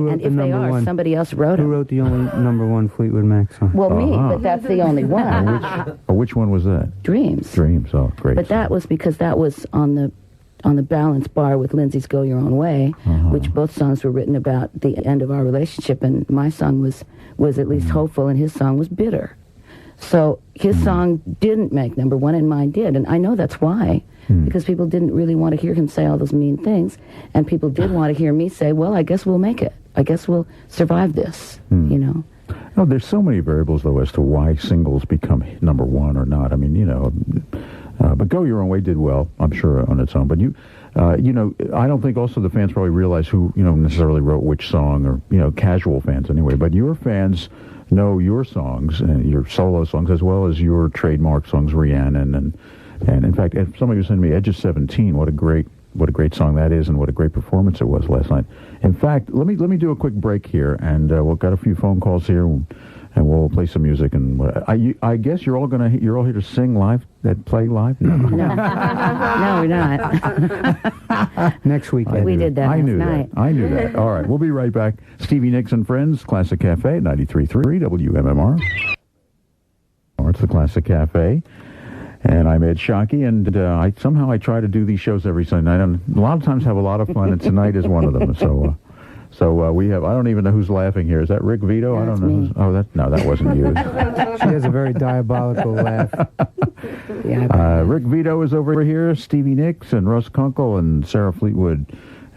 And if they are, somebody else wrote them. Who wrote the only #1 Fleetwood Mac song? Well, me, but that's the only one. Which one was that? Dreams. Dreams, oh, great. But that was because that was on the balance bar with Lindsay's Go Your Own Way, which both songs were written about the end of our relationship, and my song was at least hopeful, and his song was bitter. So his song didn't make #1, and mine did, and I know that's why, because people didn't really want to hear him say all those mean things, and people did want to hear me say, well, I guess we'll make it. I guess we'll survive this, you know. No, there's so many variables, though, as to why singles become #1 or not. I mean, you know, but Go Your Own Way did well, I'm sure, on its own. But you know, I don't think also the fans probably realize who, you know, necessarily wrote which song, or, you know, casual fans anyway. But your fans know your songs, your solo songs, as well as your trademark songs, Rhiannon, and in fact, somebody was sending me Edge of 17. What a great song that is, and what a great performance it was last night. In fact, let me do a quick break here, and we've got a few phone calls here, and we'll play some music. And I guess you're all here to sing live, play live. No, no, we're not. Next week. We did that. I knew that. All right, we'll be right back. Stevie Nicks and Friends, Classic Cafe, 93.3 WMMR. It's the Classic Cafe. And I'm Ed Shockey, and I try to do these shows every Sunday night, and a lot of times have a lot of fun, and tonight is one of them. So we have, I don't even know who's laughing here. Is that Rick Vito? No, I don't know. No, that wasn't you. She has a very diabolical laugh. Rick Vito is over here, Stevie Nicks, and Russ Kunkel, and Sarah Fleetwood,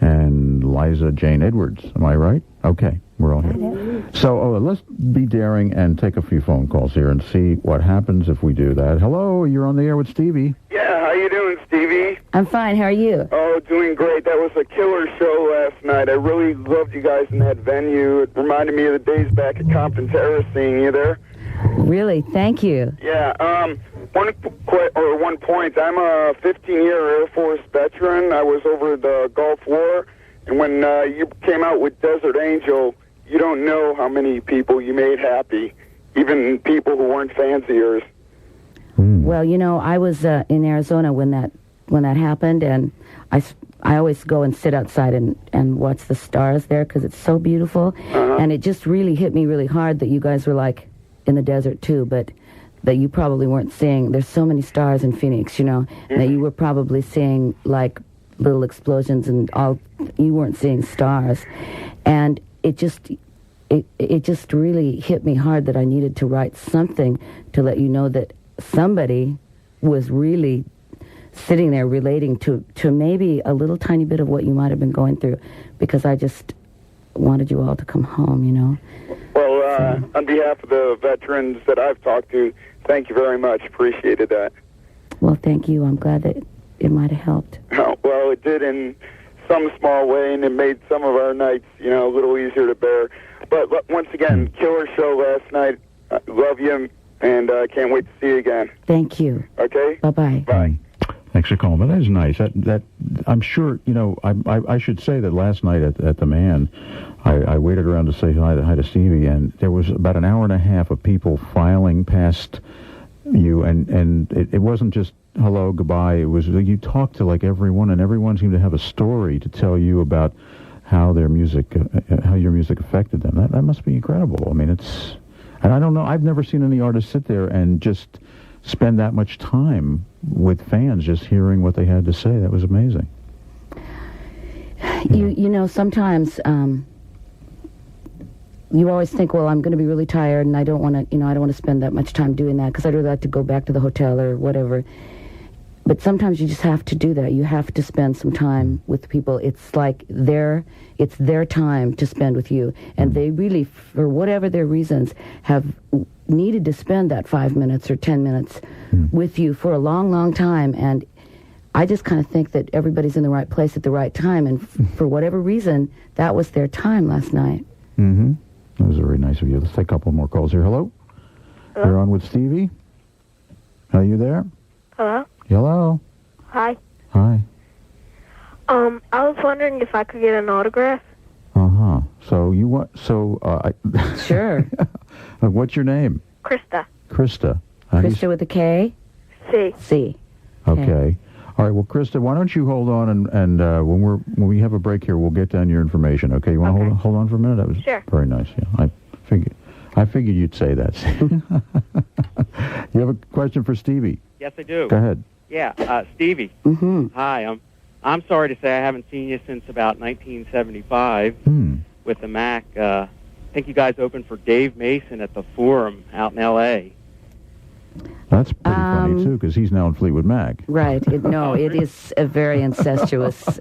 and Liza Jane Edwards. Am I right? Okay, we're all here. So let's be daring and take a few phone calls here and see what happens if we do that. Hello, you're on the air with Stevie. Yeah, how you doing, Stevie? I'm fine. How are you? Oh, doing great. That was a killer show last night. I really loved you guys in that venue. It reminded me of the days back at Compton Terrace, seeing you there. Really? Thank you. Yeah. One point. I'm a 15-year Air Force veteran. I was over the Gulf War, and when you came out with Desert Angel, you don't know how many people you made happy, even people who weren't fans of yours. Well, you know, I was in Arizona when that happened, and I always go and sit outside and watch the stars there because it's so beautiful, and it just really hit me really hard that you guys were like in the desert too, but that you probably weren't seeing. There's so many stars in Phoenix, you know, that you were probably seeing like little explosions and all. You weren't seeing stars, and it just really hit me hard that I needed to write something to let you know that somebody was really sitting there relating to maybe a little tiny bit of what you might have been going through, because I just wanted you all to come home, you know. Well, on behalf of the veterans that I've talked to, thank you very much. Appreciated that. Well, thank you. I'm glad that it might have helped. Well, it did in some small way, and it made some of our nights, you know, a little easier to bear. But once again, killer show last night. Love you, and I can't wait to see you again. Thank you. Okay? Bye-bye. Bye. Thanks for calling. But that is nice. That I'm sure, you know, I should say that last night at the Man, I waited around to say hi to Stevie, and there was about an hour and a half of people filing past you, and it wasn't just hello, goodbye. It was, you talked to like everyone, and everyone seemed to have a story to tell you about how their music, how your music affected them. That must be incredible. I mean, and I don't know, I've never seen any artist sit there and just spend that much time with fans just hearing what they had to say. That was amazing. You know, sometimes you always think, well, I'm going to be really tired, and I don't want to spend that much time doing that because I'd really like to go back to the hotel or whatever. But sometimes you just have to do that. You have to spend some time with people. It's like it's their time to spend with you, and they really, for whatever their reasons, have needed to spend that 5 minutes or 10 minutes with you for a long, long time. And I just kind of think that everybody's in the right place at the right time, and for whatever reason, that was their time last night. Mm-hmm. That was very nice of you. Let's take a couple more calls here. Hello? Hello? You're on with Stevie? Are you there? Hello? Hello? Hi. Hi. I was wondering if I could get an autograph. Uh-huh. So you want, Sure. What's your name? Krista. Krista. Krista with a K? C. C. Okay. All right, well, Krista, why don't you hold on, and when we have a break here, we'll get down your information, okay? You want to hold on for a minute? That was very nice, yeah. I figured you'd say that. You have a question for Stevie? Yes, I do. Go ahead. Yeah, Stevie. Mm-hmm. Hi, I'm sorry to say I haven't seen you since about 1975 with the Mac. I think you guys opened for Dave Mason at the Forum out in L.A. That's pretty funny, too, because he's now in Fleetwood Mac. Right. It is a very incestuous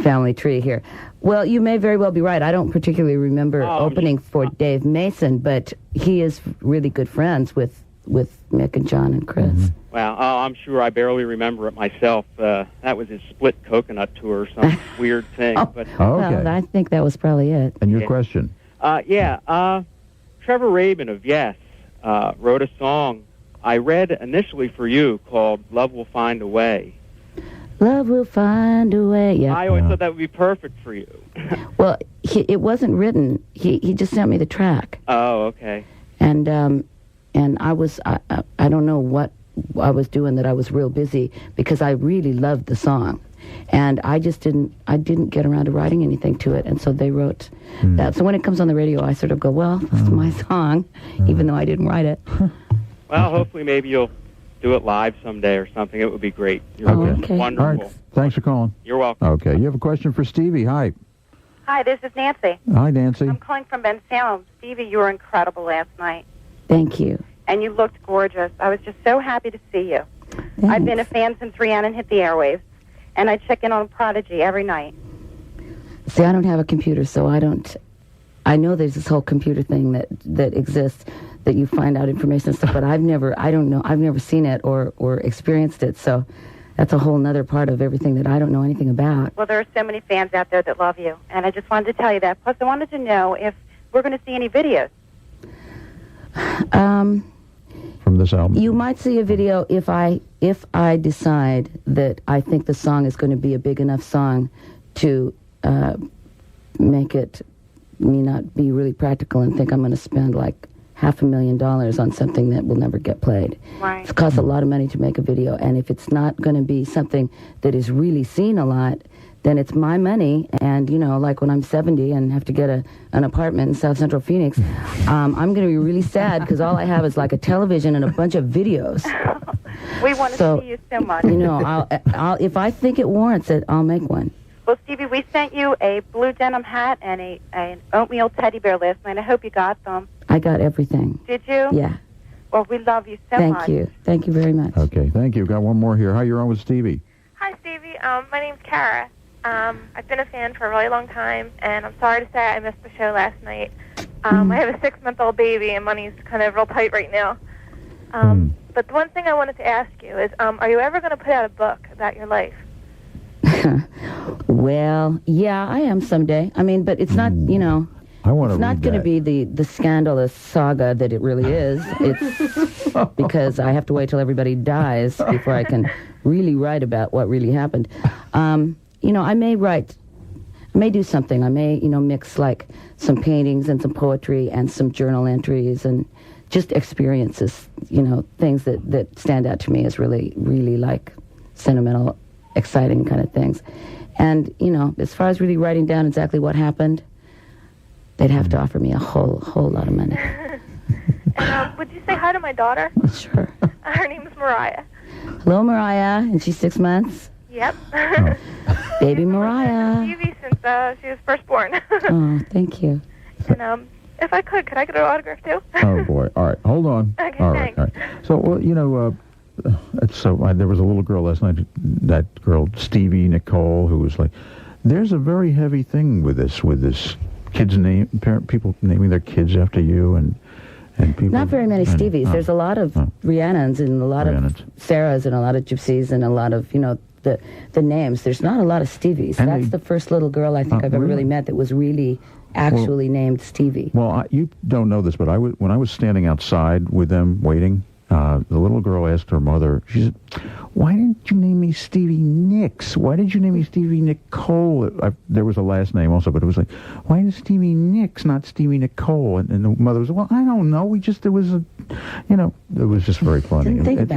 family tree here. Well, you may very well be right. I don't particularly remember opening for Dave Mason, but he is really good friends with Mick and John and Chris. Mm-hmm. Well, I'm sure I barely remember it myself. That was his Split Coconut Tour, some weird thing. But Well, I think that was probably it. And your question? Trevor Rabin of Yes wrote a song I read initially for you called Love Will Find a Way. Love will find a way. Yeah. I always thought that would be perfect for you. Well, it wasn't written. He just sent me the track. Oh, okay. And I was I don't know what I was doing that I was real busy because I really loved the song, and I didn't get around to writing anything to it, and so they wrote that. So when it comes on the radio, I sort of go, well, that's my song, even though I didn't write it. Well, hopefully maybe you'll do it live someday or something. It would be great. You're okay. wonderful. All right, thanks for calling. You're welcome. Okay, you have a question for Stevie. Hi. Hi, this is Nancy. Hi, Nancy. I'm calling from Ben Salem. Stevie, you were incredible last night. Thank you. And you looked gorgeous. I was just so happy to see you. Thanks. I've been a fan since Rhiannon hit the airwaves, and I check in on Prodigy every night. See, I don't have a computer, so I don't. I know there's this whole computer thing that exists, that you find out information and stuff, but I've never seen it or experienced it, so that's a whole other part of everything that I don't know anything about. Well, there are so many fans out there that love you, and I just wanted to tell you that. Plus, I wanted to know if we're going to see any videos. From this album? You might see a video if I decide that I think the song is going to be a big enough song to make it me not be really practical and think I'm going to spend like $500,000 on something that will never get played. Right. It's cost a lot of money to make a video, and if it's not going to be something that is really seen a lot, then it's my money, and, like when I'm 70 and have to get an apartment in South Central Phoenix, I'm going to be really sad because all I have is like a television and a bunch of videos. We want to see you so much. I'll if I think it warrants it, I'll make one. Well, Stevie, we sent you a blue denim hat and an oatmeal teddy bear last night. I hope you got them. I got everything. Did you? Yeah. Well, we love you so much. Thank you. Thank you very much. Okay, thank you. Got one more here. Hi, you're on with Stevie. Hi, Stevie. My name's Kara. I've been a fan for a really long time, and I'm sorry to say I missed the show last night. I have a 6-month-old baby, and money's kind of real tight right now. But the one thing I wanted to ask you is, are you ever going to put out a book about your life? Well, yeah, I am someday. I mean, but it's not, I want to it's not going to be the scandalous saga that it really is. It's because I have to wait till everybody dies before I can really write about what really happened. I may do something. I may, mix like some paintings and some poetry and some journal entries and just experiences, things that stand out to me as really, really like sentimental, exciting kind of things. And, as far as really writing down exactly what happened, they'd have to offer me a whole lot of money. And would you say hi to my daughter? Sure. Her name's Mariah. Hello, Mariah, and she's 6 months. Yep. Baby Mariah. Stevie since she was first born. Oh, thank you. And if I could I get an autograph too? Oh, boy. All right, hold on. Okay, all right, thanks. all right. So, there was a little girl last night, that girl, Stevie Nicole, who was like, there's a very heavy thing with this kid's name, people naming their kids after you, and people... Not very many Stevies. There's a lot of Rhiannons and a lot of Sarahs and a lot of Gypsies and a lot of, the names. There's not a lot of Stevies. And that's the first little girl I think I've ever really met that was really actually named Stevie. Well, you don't know this, but when I was standing outside with them waiting, the little girl asked her mother, she said, why didn't you name me Stevie Nicks? Why did you name me Stevie Nicole? There was a last name also, but it was like, why is Stevie Nicks, not Stevie Nicole? And the mother was, well, I don't know. It was just very funny. Didn't think about